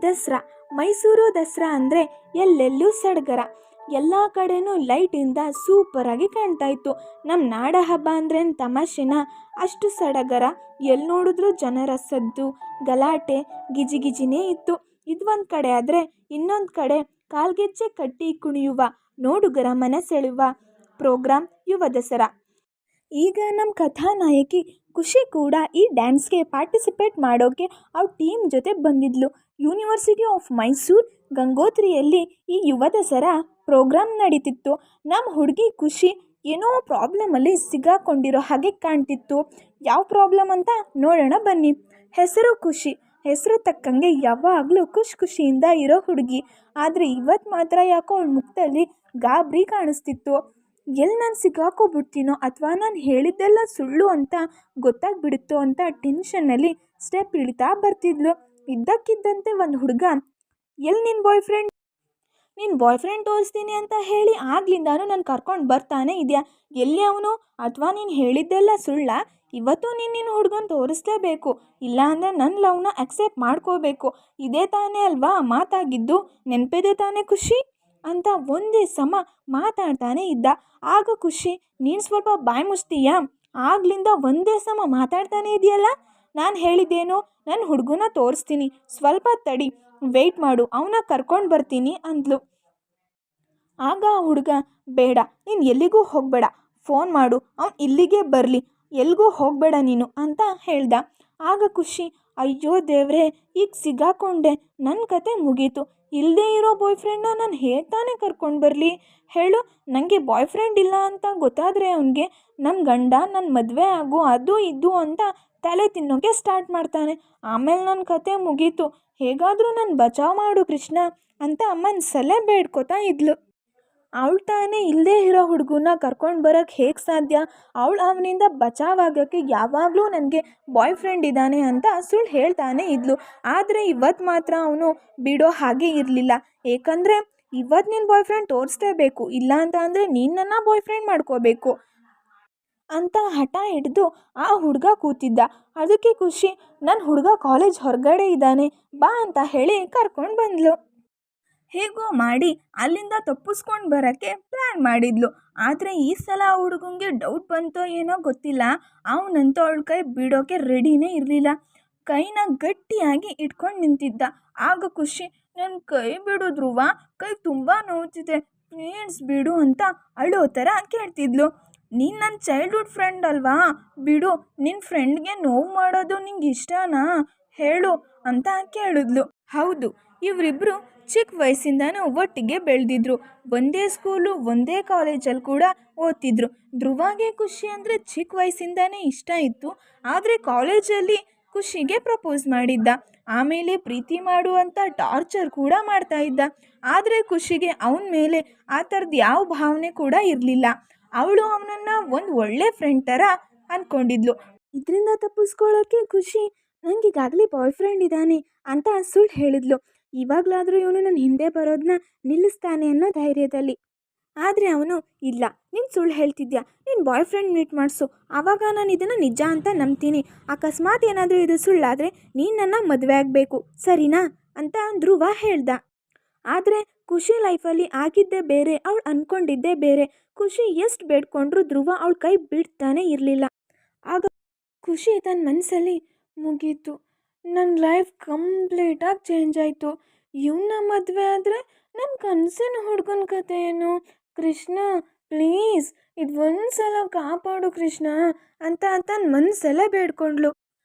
ದಸರಾ. ಮೈಸೂರು ದಸರಾ ಅಂದರೆ ಎಲ್ಲೆಲ್ಲೂ ಸಡಗರ. ಎಲ್ಲ ಕಡೆನೂ ಲೈಟಿಂದ ಸೂಪರಾಗಿ ಕಾಣ್ತಾ ಇತ್ತು. ನಮ್ಮ ನಾಡ ಹಬ್ಬ ಅಂದ್ರೇನು ತಮಾಷೆನಾ? ಅಷ್ಟು ಸಡಗರ. ಎಲ್ಲಿ ನೋಡಿದ್ರೂ ಜನರ ಸದ್ದು, ಗಲಾಟೆ, ಗಿಜಿಗಿಜಿನೇ ಇತ್ತು. ಇದೊಂದು ಕಡೆ ಆದರೆ ಇನ್ನೊಂದು ಕಡೆ ಕಾಲ್ಗೆಜ್ಜೆ ಕಟ್ಟಿ ಕುಣಿಯುವ, ನೋಡುಗರ ಮನಸೆಳೆಯುವ ಪ್ರೋಗ್ರಾಮ್ ಯುವ ದಸರಾ. ಈಗ ನಮ್ಮ ಕಥಾನಾಯಕಿ ಖುಷಿ ಕೂಡ ಈ ಡ್ಯಾನ್ಸ್ಗೆ ಪಾರ್ಟಿಸಿಪೇಟ್ ಮಾಡೋಕ್ಕೆ ಅವ್ರ ಟೀಮ್ ಜೊತೆ ಬಂದಿದ್ಲು. ಯೂನಿವರ್ಸಿಟಿ ಆಫ್ ಮೈಸೂರು ಗಂಗೋತ್ರಿಯಲ್ಲಿ ಈ ಯುವ ದಸರಾ ಪ್ರೋಗ್ರಾಮ್ ನಡೀತಿತ್ತು. ನಮ್ಮ ಹುಡುಗಿ ಖುಷಿ ಏನೋ ಪ್ರಾಬ್ಲಮಲ್ಲಿ ಸಿಗಾಕೊಂಡಿರೋ ಹಾಗೆ ಕಾಣ್ತಿತ್ತು. ಯಾವ ಪ್ರಾಬ್ಲಮ್ ಅಂತ ನೋಡೋಣ ಬನ್ನಿ. ಹೆಸರು ಖುಷಿ. ಹೆಸರು ತಕ್ಕಂಗೆ ಯಾವಾಗಲೂ ಖುಷಿಯಿಂದ ಇರೋ ಹುಡುಗಿ. ಆದರೆ ಇವತ್ತು ಮಾತ್ರ ಯಾಕೋ ಅವಳ ಮುಖದಲ್ಲಿ ಗಾಬರಿ ಕಾಣಿಸ್ತಿತ್ತು. ಎಲ್ಲಿ ನಾನು ಸಿಗಾಕೋಬಿಡ್ತೀನೋ ಅಥವಾ ನಾನು ಹೇಳಿದ್ದೆಲ್ಲ ಸುಳ್ಳು ಅಂತ ಗೊತ್ತಾಗ್ಬಿಡುತ್ತೋ ಅಂತ ಟೆನ್ಷನ್ನಲ್ಲಿ ಸ್ಟೆಪ್ ಇಳಿತಾ ಬರ್ತಿದ್ಲು. ಇದ್ದಕ್ಕಿದ್ದಂತೆ ಒಂದು ಹುಡುಗ, ಎಲ್ಲಿ ನಿನ್ನ ಬಾಯ್ ಫ್ರೆಂಡ್ ತೋರಿಸ್ತೀನಿ ಅಂತ ಹೇಳಿ ಆಗ್ಲಿಂದಾನು ನಾನು ಕರ್ಕೊಂಡು ಬರ್ತಾನೆ ಇದೆಯಾ? ಎಲ್ಲಿ ಅವನು? ಅಥವಾ ನೀನು ಹೇಳಿದ್ದೆಲ್ಲ ಸುಳ್ಳ? ಇವತ್ತು ನಿನ್ನ ಹುಡುಗನ ತೋರಿಸ್ಲೇಬೇಕು, ಇಲ್ಲ ಅಂದರೆ ನನ್ನ ಲವ್ನ ಅಕ್ಸೆಪ್ಟ್ ಮಾಡ್ಕೋಬೇಕು. ಇದೇ ತಾನೇ ಅಲ್ವಾ ಮಾತಾಗಿದ್ದು? ನೆನಪಿದೆ ತಾನೇ ಖುಷಿ ಅಂತ ಒಂದೇ ಸಮ ಮಾತಾಡ್ತಾನೆ ಇದ್ದ. ಆಗ ಖುಷಿ, ನೀನು ಸ್ವಲ್ಪ ಬಾಯಿ ಮುಚ್ತೀಯಾ? ಆಗ್ಲಿಂದ ಒಂದೇ ಸಮ ಮಾತಾಡ್ತಾನೆ ಇದೆಯಲ್ಲ. ನಾನು ಹೇಳಿದ್ದೇನು? ನನ್ನ ಹುಡುಗನ ತೋರಿಸ್ತೀನಿ, ಸ್ವಲ್ಪ ತಡಿ, ವೆಯ್ಟ್ ಮಾಡು, ಅವನ್ನ ಕರ್ಕೊಂಡು ಬರ್ತೀನಿ ಅಂದ್ಲು. ಆಗ ಆ ಹುಡುಗ, ಬೇಡ, ನೀನು ಎಲ್ಲಿಗೂ ಹೋಗಬೇಡ, ಫೋನ್ ಮಾಡು, ಅವ್ನು ಇಲ್ಲಿಗೆ ಬರಲಿ, ಎಲ್ಲಿಗೂ ಹೋಗಬೇಡ ನೀನು ಅಂತ ಹೇಳ್ದ. ಆಗ ಖುಷಿ, ಅಯ್ಯೋ ದೇವ್ರೆ, ಈಗ ಸಿಗಾಕೊಂಡೆ, ನನ್ನ ಕತೆ ಮುಗೀತು. ಇಲ್ಲದೇ ಇರೋ ಬಾಯ್ ಫ್ರೆಂಡ್ನ ನಾನು ಹೇಗೆ ತಾನೇ ಕರ್ಕೊಂಡು ಬರಲಿ ಹೇಳು? ನನಗೆ ಬಾಯ್ ಫ್ರೆಂಡ್ ಇಲ್ಲ ಅಂತ ಗೊತ್ತಾದರೆ ಅವನಿಗೆ ನನ್ನ ಗಂಡ ನನ್ನ ಮದುವೆ ಆಗು ಅದು ಇದು ಅಂತ ತಲೆ ತಿನ್ನೋಕ್ಕೆ ಸ್ಟಾರ್ಟ್ ಮಾಡ್ತಾನೆ. ಆಮೇಲೆ ನನ್ನ ಕತೆ ಮುಗೀತು, ಹೇಗಾದರೂ ನನ್ನ ಬಚಾವ್ ಮಾಡು ಕೃಷ್ಣ ಅಂತ ಮನಸ್ಸಲ್ಲೇ ಬೇಡ್ಕೋತಾ ಇದ್ಲು. ಅವಳು ತಾನೇ ಇಲ್ಲದೇ ಇರೋ ಹುಡುಗನ ಕರ್ಕೊಂಡು ಬರೋಕ್ಕೆ ಹೇಗೆ ಸಾಧ್ಯ? ಅವಳು ಅವನಿಂದ ಬಚಾವಾಗೋಕ್ಕೆ ಯಾವಾಗಲೂ ನನಗೆ ಬಾಯ್ ಫ್ರೆಂಡ್ ಇದ್ದಾನೆ ಅಂತ ಸುಳ್ಳು ಹೇಳ್ತಾನೆ ಇದ್ಲು. ಆದರೆ ಇವತ್ತು ಮಾತ್ರ ಅವನು ಬಿಡೋ ಹಾಗೆ ಇರಲಿಲ್ಲ. ಏಕೆಂದರೆ ಇವತ್ತು ನಿನ್ನ ಬಾಯ್ ಫ್ರೆಂಡ್ ತೋರಿಸ್ಲೇಬೇಕು, ಇಲ್ಲ ಅಂತ ಅಂದರೆ ನೀನು ನನ್ನ ಬಾಯ್ ಫ್ರೆಂಡ್ ಮಾಡ್ಕೋಬೇಕು ಅಂತ ಹಠ ಹಿಡಿದು ಆ ಹುಡುಗ ಕೂತಿದ್ದ. ಅದಕ್ಕೆ ಖುಷಿ, ನನ್ನ ಹುಡುಗ ಕಾಲೇಜ್ ಹೊರಗಡೆ ಇದ್ದಾನೆ ಬಾ ಅಂತ ಹೇಳಿ ಕರ್ಕೊಂಡು ಬಂದ್ಲು. ಹೇಗೋ ಮಾಡಿ ಅಲ್ಲಿಂದ ತಪ್ಪಿಸ್ಕೊಂಡು ಬರೋಕ್ಕೆ ಪ್ಲ್ಯಾನ್ ಮಾಡಿದ್ಲು. ಆದರೆ ಈ ಸಲ ಆ ಹುಡುಗಂಗೆ ಡೌಟ್ ಬಂತೋ ಏನೋ ಗೊತ್ತಿಲ್ಲ, ಅವನಂತೂ ಅವಳ ಕೈ ಬಿಡೋಕ್ಕೆ ರೆಡಿನೇ ಇರಲಿಲ್ಲ. ಕೈನ ಗಟ್ಟಿಯಾಗಿ ಇಟ್ಕೊಂಡು ನಿಂತಿದ್ದ. ಆಗ ಖುಷಿ, ನನ್ನ ಕೈ ಬಿಡು ಧ್ರುವ, ಕೈ ತುಂಬ ನೋವ್ತಿದೆ, ಪ್ಲೀಸ್ ಬಿಡು ಅಂತ ಅಳೋ ಥರ ಕೇಳ್ತಿದ್ಲು. ನೀನು ನನ್ನ ಚೈಲ್ಡ್ಹುಡ್ ಫ್ರೆಂಡ್ ಅಲ್ವಾ, ಬಿಡು, ನಿನ್ನ ಫ್ರೆಂಡ್ಗೆ ನೋವು ಮಾಡೋದು ನಿಂಗೆ ಇಷ್ಟನಾ ಹೇಳು ಅಂತ ಕೇಳಿದ್ಲು. ಹೌದು, ಇವರಿಬ್ಬರು ಚಿಕ್ಕ ವಯಸ್ಸಿಂದನೂ ಒಟ್ಟಿಗೆ ಬೆಳೆದಿದ್ರು. ಒಂದೇ ಸ್ಕೂಲು, ಒಂದೇ ಕಾಲೇಜಲ್ಲಿ ಕೂಡ ಓದ್ತಿದ್ರು. ಧ್ರುವಗೆ ಖುಷಿ ಅಂದರೆ ಚಿಕ್ಕ ವಯಸ್ಸಿಂದನೇ ಇಷ್ಟ ಇತ್ತು. ಆದರೆ ಕಾಲೇಜಲ್ಲಿ ಖುಷಿಗೆ ಪ್ರಪೋಸ್ ಮಾಡಿದ್ದ. ಆಮೇಲೆ ಪ್ರೀತಿ ಮಾಡುವಂಥ ಟಾರ್ಚರ್ ಕೂಡ ಮಾಡ್ತಾ ಇದ್ದ. ಆದರೆ ಖುಷಿಗೆ ಅವನ ಮೇಲೆ ಆ ಥರದ್ದು ಯಾವ ಭಾವನೆ ಕೂಡ ಇರಲಿಲ್ಲ. ಅವಳು ಅವನನ್ನು ಒಂದು ಒಳ್ಳೆ ಫ್ರೆಂಡ್ ಥರ ಅಂದ್ಕೊಂಡಿದ್ಲು. ಇದರಿಂದ ತಪ್ಪಿಸ್ಕೊಳ್ಳೋಕ್ಕೆ ಖುಷಿ, ನನಗೆ ಈಗಾಗಲೇ ಬಾಯ್ ಫ್ರೆಂಡ್ ಇದ್ದಾನೆ ಅಂತ ಸುಳ್ಳು ಹೇಳಿದ್ಲು. ಇವಾಗಲಾದರೂ ಇವನು ನನ್ನ ಹಿಂದೆ ಬರೋದನ್ನ ನಿಲ್ಲಿಸ್ತಾನೆ ಅನ್ನೋ ಧೈರ್ಯದಲ್ಲಿ. ಆದರೆ ಅವನು, ಇಲ್ಲ, ನೀನು ಸುಳ್ಳು ಹೇಳ್ತಿದ್ಯಾ, ನೀನು ಬಾಯ್ ಫ್ರೆಂಡ್ ಮೀಟ್ ಮಾಡಿಸು, ಆವಾಗ ನಾನು ಇದನ್ನು ನಿಜ ಅಂತ ನಂಬ್ತೀನಿ. ಅಕಸ್ಮಾತ್ ಏನಾದರೂ ಇದು ಸುಳ್ಳಾದರೆ ನೀನು ನನ್ನ ಮದುವೆ ಆಗಬೇಕು, ಸರಿನಾ ಅಂತ ಧ್ರುವ ಹೇಳ್ದ. ಆದರೆ ಖುಷಿ ಲೈಫಲ್ಲಿ ಆಗಿದ್ದೇ ಬೇರೆ, ಅವಳು ಅಂದ್ಕೊಂಡಿದ್ದೇ ಬೇರೆ. ಖುಷಿ ಎಷ್ಟು ಬೇಡ್ಕೊಂಡ್ರೂ ಧ್ರುವ ಅವಳ ಕೈ ಬಿಡ್ತಾನೆ ಇರಲಿಲ್ಲ. ಆಗ ಖುಷಿ ತನ್ನ ಮನಸ್ಸಲ್ಲಿ, ಮುಗೀತು, ನನ್ನ ಲೈಫ್ ಕಂಪ್ಲೀಟಾಗಿ ಚೇಂಜ್ ಆಯಿತು. ಇವನ್ನ ಮದುವೆ ಆದರೆ ನನ್ನ ಕನಸಿನ ಹುಡುಗನ ಕತೆ ಏನು? ಕೃಷ್ಣ ಪ್ಲೀಸ್ ಇದು ಒಂದು ಸಲ ಕಾಪಾಡು ಕೃಷ್ಣ ಅಂತ ತನ್ನ ಮನಸ್ಸಲ್ಲೇ ಬೇಡ್ಕೊಂಡ್ಳು.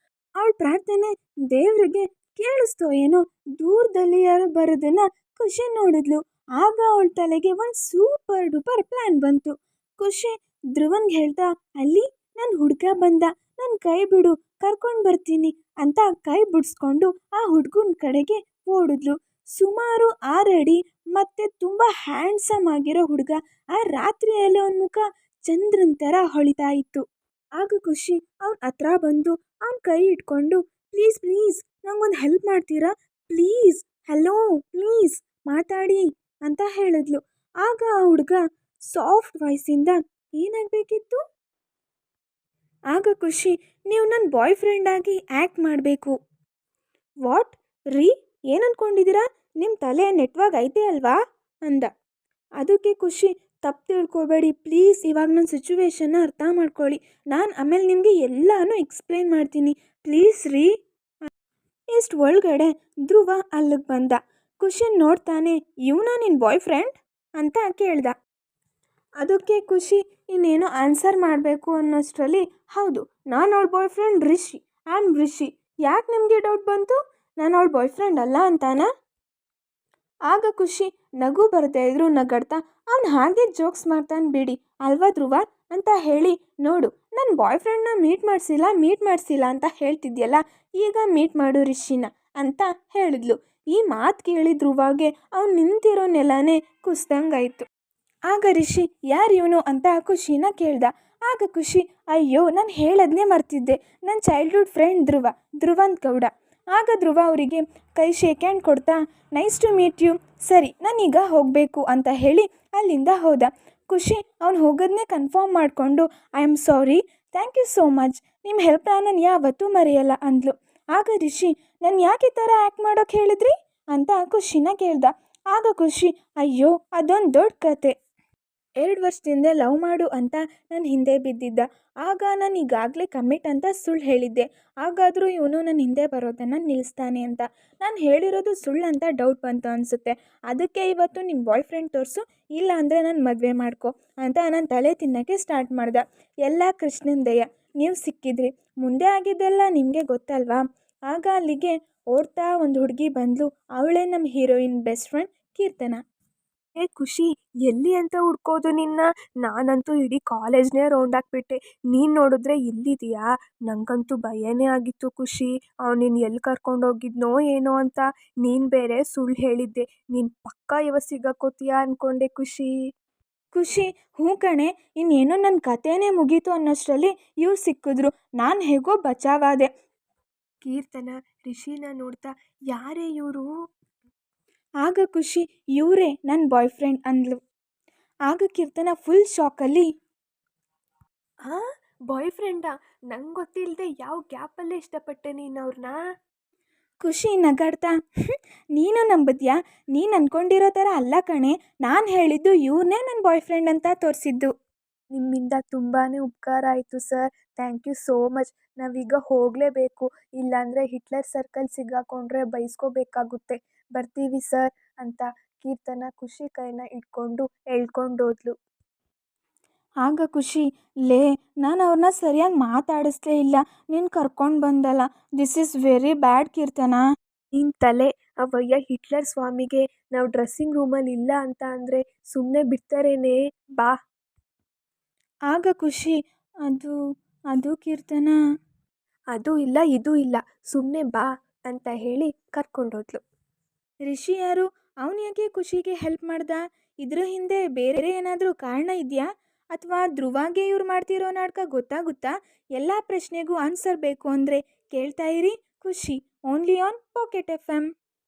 ಅವಳ ಪ್ರಾರ್ಥನೆ ದೇವರಿಗೆ ಕೇಳಿಸ್ತೋ ಏನೋ, ದೂರದಲ್ಲಿ ಯಾರು ಬರೋದನ್ನು ಖುಷಿ ನೋಡಿದ್ಲು. ಆಗ ಅವಳ ತಲೆಗೆ ಒಂದು ಸೂಪರ್ ಡೂಪರ್ ಪ್ಲ್ಯಾನ್ ಬಂತು. ಖುಷಿ ಧ್ರುವನ್ಗೆ ಹೇಳ್ತಾ, ಅಲ್ಲಿ ನನ್ನ ಹುಡುಗ ಬಂದ, ನನ್ನ ಕೈ ಬಿಡು, ಕರ್ಕೊಂಡು ಬರ್ತೀನಿ ಅಂತ ಕೈ ಬಿಡಿಸ್ಕೊಂಡು ಆ ಹುಡುಗನ ಕಡೆಗೆ ಓಡಿದ್ಲು. ಸುಮಾರು 6 ಅಡಿ ಮತ್ತು ತುಂಬ ಹ್ಯಾಂಡ್ಸಮ್ ಆಗಿರೋ ಹುಡುಗ. ಆ ರಾತ್ರಿಯಲ್ಲಿ ಅವನ ಮುಖ ಚಂದ್ರನ ಥರ ಹೊಳಿತಾ ಇತ್ತು. ಆಗ ಖುಷಿ ಅವನ ಹತ್ರ ಬಂದು ಅವನ ಕೈ ಇಟ್ಕೊಂಡು, ಪ್ಲೀಸ್ ಪ್ಲೀಸ್ ನಂಗೊಂದು ಹೆಲ್ಪ್ ಮಾಡ್ತೀರಾ ಪ್ಲೀಸ್, ಹಲೋ ಪ್ಲೀಸ್ ಮಾತಾಡಿ ಅಂತ ಹೇಳಿದ್ಲು. ಆಗ ಆ ಹುಡುಗ ಸಾಫ್ಟ್ ವಾಯ್ಸಿಂದ, ಏನಾಗಬೇಕಿತ್ತು? ಆಗ ಖುಷಿ, ನೀವು ನನ್ನ ಬಾಯ್ ಫ್ರೆಂಡಾಗಿ ಆ್ಯಕ್ಟ್ ಮಾಡಬೇಕು. ವಾಟ್ ರೀ ಏನು ಅಂದ್ಕೊಂಡಿದ್ದೀರಾ? ನಿಮ್ಮ ತಲೆ ನೆಟ್ವಾಗ ಐತೆ ಅಲ್ವಾ ಅಂದ. ಅದಕ್ಕೆ ಖುಷಿ, ತಪ್ಪು ತಿಳ್ಕೊಬೇಡಿ ಪ್ಲೀಸ್, ಇವಾಗ ನನ್ನ ಸಿಚುವೇಶನ್ನ ಅರ್ಥ ಮಾಡ್ಕೊಳ್ಳಿ. ನಾನು ಆಮೇಲೆ ನಿಮಗೆ ಎಲ್ಲನೂ ಎಕ್ಸ್ಪ್ಲೇನ್ ಮಾಡ್ತೀನಿ, ಪ್ಲೀಸ್ ರೀ. ಇಷ್ಟು ಒಳಗಡೆ ಧ್ರುವ ಅಲ್ಲಿಗೆ ಬಂದ. ಖುಷಿನ ನೋಡ್ತಾನೆ, ಇವನಾ ನಿನ್ನ ಬಾಯ್ ಫ್ರೆಂಡ್ ಅಂತ ಕೇಳ್ದ. ಅದಕ್ಕೆ ಖುಷಿ ಇನ್ನೇನೋ ಆನ್ಸರ್ ಮಾಡಬೇಕು ಅನ್ನೋಷ್ಟರಲ್ಲಿ, ಹೌದು ನಾನು ಅವಳ boyfriend Rishi, I am Rishi. ಯಾಕೆ ನಿಮಗೆ ಡೌಟ್ ಬಂತು? ನಾನು ಅವಳ ಬಾಯ್ ಫ್ರೆಂಡ್ ಅಲ್ಲ ಅಂತಾನ? ಆಗ ಖುಷಿ ನಗು ಬರ್ತಾ ಇದ್ರು ನಗಾಡ್ತಾ, ಅವ್ನು ಹಾಗೆ ಜೋಕ್ಸ್ ಮಾಡ್ತಾನೆ ಬಿಡಿ ಅಲ್ವಾ ಧ್ರುವ ಅಂತ ಹೇಳಿ, ನೋಡು ನನ್ನ ಬಾಯ್ ಫ್ರೆಂಡ್ನ ಮೀಟ್ ಮಾಡಿಸಿಲ್ಲ ಅಂತ ಹೇಳ್ತಿದ್ಯಲ್ಲ, ಈಗ ಮೀಟ್ ಮಾಡು ರಿಷಿನ ಅಂತ ಹೇಳಿದ್ಲು. ಈ ಮಾತು ಕೇಳಿ ಧ್ರುವಾಗೆ ಅವ್ನು ನಿಂತಿರೋ ನೆಲನೇ ಕುಸ್ದಂಗಾಯ್ತು. ಆಗ ರಿಷಿ ಯಾರು ಇವನು ಅಂತ ಖುಷಿನ ಕೇಳ್ದ. ಆಗ ಖುಷಿ, ಅಯ್ಯೋ ನಾನು ಹೇಳೋದನ್ನೇ ಮರ್ತಿದ್ದೆ, ನನ್ನ ಚೈಲ್ಡ್ಹುಡ್ ಫ್ರೆಂಡ್ ಧ್ರುವಂತ್ ಗೌಡ. ಆಗ ಧ್ರುವ ಅವರಿಗೆ ಕೈ ಶೇಕ್ ಹ್ಯಾಂಡ್ ಕೊಡ್ತಾ, ನೈಸ್ ಟು ಮೀಟ್ ಯು, ಸರಿ ನಾನೀಗ ಹೋಗಬೇಕು ಅಂತ ಹೇಳಿ ಅಲ್ಲಿಂದ ಹೋದ. ಖುಷಿ ಅವ್ನು ಹೋಗೋದನ್ನೇ ಕನ್ಫರ್ಮ್ ಮಾಡಿಕೊಂಡು, I am sorry, thank you so much, ನಿಮ್ಮ ಹೆಲ್ಪ್ನ ನಾನು ಯಾವತ್ತೂ ಮರೆಯಲ್ಲ ಅಂದ್ಲು. ಆಗ ರಿಷಿ, ನಾನು ಯಾಕೆ ಈ ಥರ ಆ್ಯಕ್ಟ್ ಮಾಡೋಕ್ಕೆ ಹೇಳಿದ್ರಿ ಅಂತ ಖುಷಿನ ಕೇಳ್ದ. ಆಗ ಖುಷಿ, ಅಯ್ಯೋ ಅದೊಂದು ದೊಡ್ಡ ಕತೆ. 2 ವರ್ಷದಿಂದ ಲವ್ ಮಾಡು ಅಂತ ನಾನು ಹಿಂದೆ ಬಿದ್ದಿದ್ದ. ಆಗ ನಾನು ಈಗಾಗಲೇ ಕಮಿಟ್ ಅಂತ ಸುಳ್ಳು ಹೇಳಿದ್ದೆ. ಹಾಗಾದರೂ ಇವನು ನನ್ನ ಹಿಂದೆ ಬರೋದನ್ನು ನಿಲ್ಲಿಸ್ತಾನೆ ಅಂತ ನಾನು ಹೇಳಿರೋದು ಸುಳ್ಳು ಅಂತ ಡೌಟ್ ಬಂತು ಅನಿಸುತ್ತೆ. ಅದಕ್ಕೆ ಇವತ್ತು ನಿಮ್ಮ ಬಾಯ್ ಫ್ರೆಂಡ್ ತೋರಿಸು, ಇಲ್ಲ ಅಂದರೆ ನಾನು ಮದುವೆ ಮಾಡ್ಕೊ ಅಂತ ನಾನು ತಲೆ ತಿನ್ನೋಕ್ಕೆ ಸ್ಟಾರ್ಟ್ ಮಾಡ್ದೆ. ಎಲ್ಲ ಕೃಷ್ಣನ ದಯ, ನೀವು ಸಿಕ್ಕಿದ್ರಿ. ಮುಂದೆ ಆಗಿದ್ದೆಲ್ಲ ನಿಮಗೆ ಗೊತ್ತಲ್ವಾ? ಆಗ ಅಲ್ಲಿಗೆ ಓಡ್ತಾ ಒಂದು ಹುಡುಗಿ ಬಂದ್ಲು. ಅವಳೇ ನಮ್ಮ ಹೀರೋಯಿನ್ ಬೆಸ್ಟ್ ಫ್ರೆಂಡ್ ಕೀರ್ತನ. ಏ ಖುಷಿ, ಎಲ್ಲಿ ಅಂತ ಹುಡ್ಕೋದು ನಿನ್ನ? ನಾನಂತೂ ಇಡೀ ಕಾಲೇಜ್ನೇ ರೌಂಡ್ ಹಾಕ್ಬಿಟ್ಟೆ. ನೀನು ನೋಡಿದ್ರೆ ಇಲ್ಲಿದೆಯಾ? ನನಗಂತೂ ಭಯನೇ ಆಗಿತ್ತು ಖುಷಿ, ನೀನು ಎಲ್ಲಿ ಕರ್ಕೊಂಡೋಗಿದ್ನೋ ಏನೋ ಅಂತ. ನೀನು ಬೇರೆ ಸುಳ್ಳು ಹೇಳಿದ್ದೆ. ನೀನು ಪಕ್ಕ ಇವತ್ತು ಸಿಗಾಕೋತೀಯಾ ಅಂದ್ಕೊಂಡೆ ಖುಷಿ. ಖುಷಿ, ಹ್ಞೂ ಕಣೆ, ಇನ್ನೇನೋ ನನ್ನ ಕಥೆನೇ ಮುಗೀತು ಅನ್ನೋಷ್ಟರಲ್ಲಿ ಇವ್ರು ಸಿಕ್ಕಿದ್ರು. ನಾನು ಹೇಗೋ ಬಚಾವಾದೆ. ಕೀರ್ತನ ರಿಷಿನ ನೋಡ್ತಾ, ಯಾರೇ ಇವರು? ಆಗ ಖುಷಿ, ಇವರೇ ನನ್ನ ಬಾಯ್ ಫ್ರೆಂಡ್ ಅಂದ್ಲು. ಆಗ ಕೀರ್ತನ ಫುಲ್ ಶಾಕಲ್ಲಿ, ಬಾಯ್ ಫ್ರೆಂಡಾ? ನಂಗೆ ಗೊತ್ತಿಲ್ಲದೆ ಯಾವ ಗ್ಯಾಪಲ್ಲೇ ಇಷ್ಟಪಟ್ಟೆ ನೀನು ಅವ್ರನ್ನ? ಖುಷಿ ನಗಾಡ್ತಾ, ನೀನು ನಂಬಿದ್ಯಾ? ನೀನು ಅಂದ್ಕೊಂಡಿರೋ ಥರ ಅಲ್ಲ ಕಣೆ, ನಾನು ಹೇಳಿದ್ದು ಇವ್ರನ್ನೇ ನನ್ನ ಬಾಯ್ ಫ್ರೆಂಡ್ ಅಂತ ತೋರಿಸಿದ್ದು. ನಿಮ್ಮಿಂದ ತುಂಬಾ ಉಪಕಾರ ಆಯಿತು sir, thank you so much. ನಾವೀಗ ಹೋಗಲೇಬೇಕು, ಇಲ್ಲಾಂದರೆ ಹಿಟ್ಲರ್ ಸರ್ಕಲ್ ಸಿಗಾಕೊಂಡ್ರೆ ಬೈಸ್ಕೋಬೇಕಾಗುತ್ತೆ. ಬರ್ತೀವಿ ಸರ್ ಅಂತ ಕೀರ್ತನ ಖುಷಿ ಕೈನ ಇಟ್ಕೊಂಡು ಎಳ್ಕೊಂಡೋದ್ಲು. ಆಗ ಖುಷಿ, ಲೇ ನಾನು ಅವ್ರನ್ನ ಸರಿಯಾಗಿ ಮಾತಾಡಿಸ್ಲೇ ಇಲ್ಲ, ನೀನು ಕರ್ಕೊಂಡು ಬಂದಲ್ಲ, ದಿಸ್ ಈಸ್ ವೆರಿ ಬ್ಯಾಡ್ ಕೀರ್ತನ. ನಿನ್ನ ತಲೆ, ಅವಯ್ಯ ಹಿಟ್ಲರ್ ಸ್ವಾಮಿಗೆ ನಾವು ಡ್ರೆಸ್ಸಿಂಗ್ ರೂಮಲ್ಲಿ ಇಲ್ಲ ಅಂತ ಅಂದರೆ ಸುಮ್ಮನೆ ಬಿಡ್ತಾರೇನೇ? ಬಾ. ಆಗ ಖುಷಿ, ಅದು ಅದು ಕೀರ್ತನ, ಅದು ಇಲ್ಲ ಇದು ಇಲ್ಲ, ಸುಮ್ಮನೆ ಬಾ ಅಂತ ಹೇಳಿ ಕರ್ಕೊಂಡೋದ್ಲು. ರಿಷಿ ಯಾರು? ಅವನು ಯಾಕೆ ಖುಷಿಗೆ ಹೆಲ್ಪ್ ಮಾಡ್ದ? ಇದ್ರ ಹಿಂದೆ ಬೇರೆ ಏನಾದರೂ ಕಾರಣ ಇದೆಯಾ? ಅಥವಾ ಧ್ರುವಾಗೆ ಇವ್ರು ಮಾಡ್ತಿರೋ ನಾಟಕ ಗೊತ್ತಾಗುತ್ತಾ? ಎಲ್ಲ ಪ್ರಶ್ನೆಗೂ ಆನ್ಸರ್ ಬೇಕು ಅಂದರೆ ಕೇಳ್ತಾ ಇರಿ ಖುಷಿ, ಓನ್ಲಿ ಆನ್ ಪಾಕೆಟ್ FM.